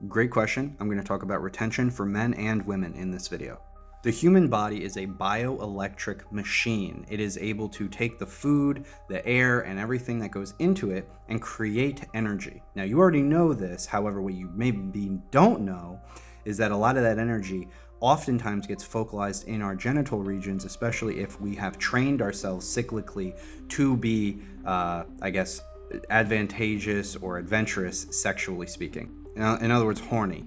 Great question. I'm going to talk about retention for men and women in this video. The human body is a bioelectric machine. It is able to take the food, the air, and everything that goes into it and create energy. Now, you already know this. However, what you maybe don't know is that a lot of that energy oftentimes gets focalized in our genital regions, especially if we have trained ourselves cyclically to be, advantageous or adventurous, sexually speaking. In other words, horny.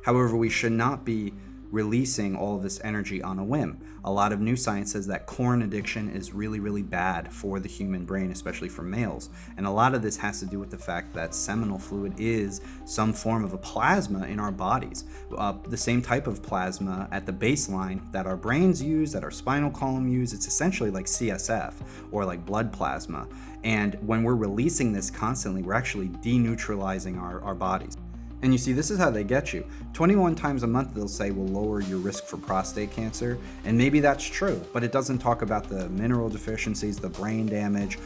However, we should not be releasing all of this energy on a whim. A lot of new science says that corn addiction is really, really bad for the human brain, especially for males. And a lot of this has to do with the fact that seminal fluid is some form of a plasma in our bodies. The same type of plasma at the baseline that our brains use, that our spinal column use. It's essentially like CSF or like blood plasma. And when we're releasing this constantly, we're actually deneutralizing our bodies. And you see, this is how they get you. 21 times a month, they'll say will lower your risk for prostate cancer. And maybe that's true, but it doesn't talk about the mineral deficiencies, the brain damage,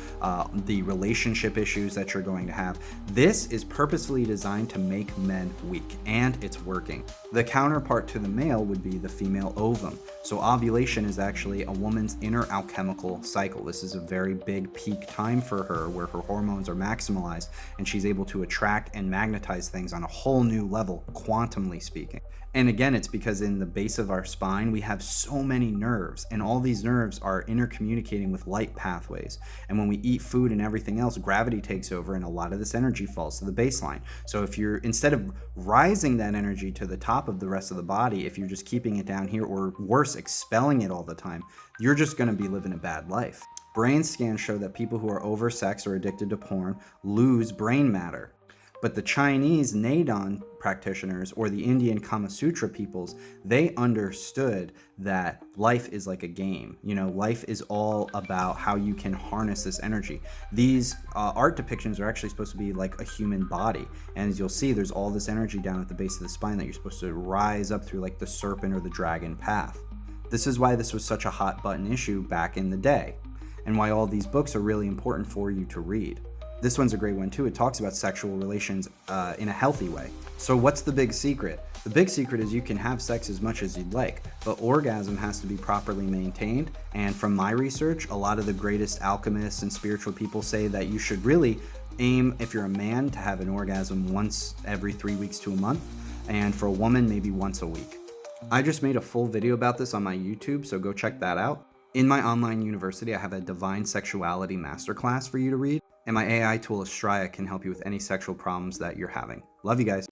the relationship issues that you're going to have. This is purposefully designed to make men weak, and it's working. The counterpart to the male would be the female ovum. So ovulation is actually a woman's inner alchemical cycle. This is a very big peak time for her where her hormones are maximalized and she's able to attract and magnetize things on a whole new level, quantumly speaking. And again, it's because in the base of our spine, we have so many nerves, and all these nerves are intercommunicating with light pathways. And when we eat food and everything else, gravity takes over and a lot of this energy falls to the baseline. So if you're, instead of rising that energy to the top of the rest of the body, if you're just keeping it down here, or worse, expelling it all the time, you're just going to be living a bad life. Brain scans show that people who are oversexed or addicted to porn lose brain matter. But the Chinese Nadon practitioners or the Indian Kama Sutra peoples, they understood that life is like a game. You know, life is all about how you can harness this energy. These art depictions are actually supposed to be like a human body. And as you'll see, there's all this energy down at the base of the spine that you're supposed to rise up through like the serpent or the dragon path. This is why this was such a hot button issue back in the day, and why all these books are really important for you to read. This one's a great one too. It talks about sexual relations in a healthy way. So what's the big secret? The big secret is you can have sex as much as you'd like, but orgasm has to be properly maintained. And from my research, a lot of the greatest alchemists and spiritual people say that you should really aim, if you're a man, to have an orgasm once every 3 weeks to a month, and for a woman, maybe once a week. I just made a full video about this on my YouTube, so go check that out. In my online university, I have a Divine Sexuality Masterclass for you to read. And my AI tool, Astraya, can help you with any sexual problems that you're having. Love you guys.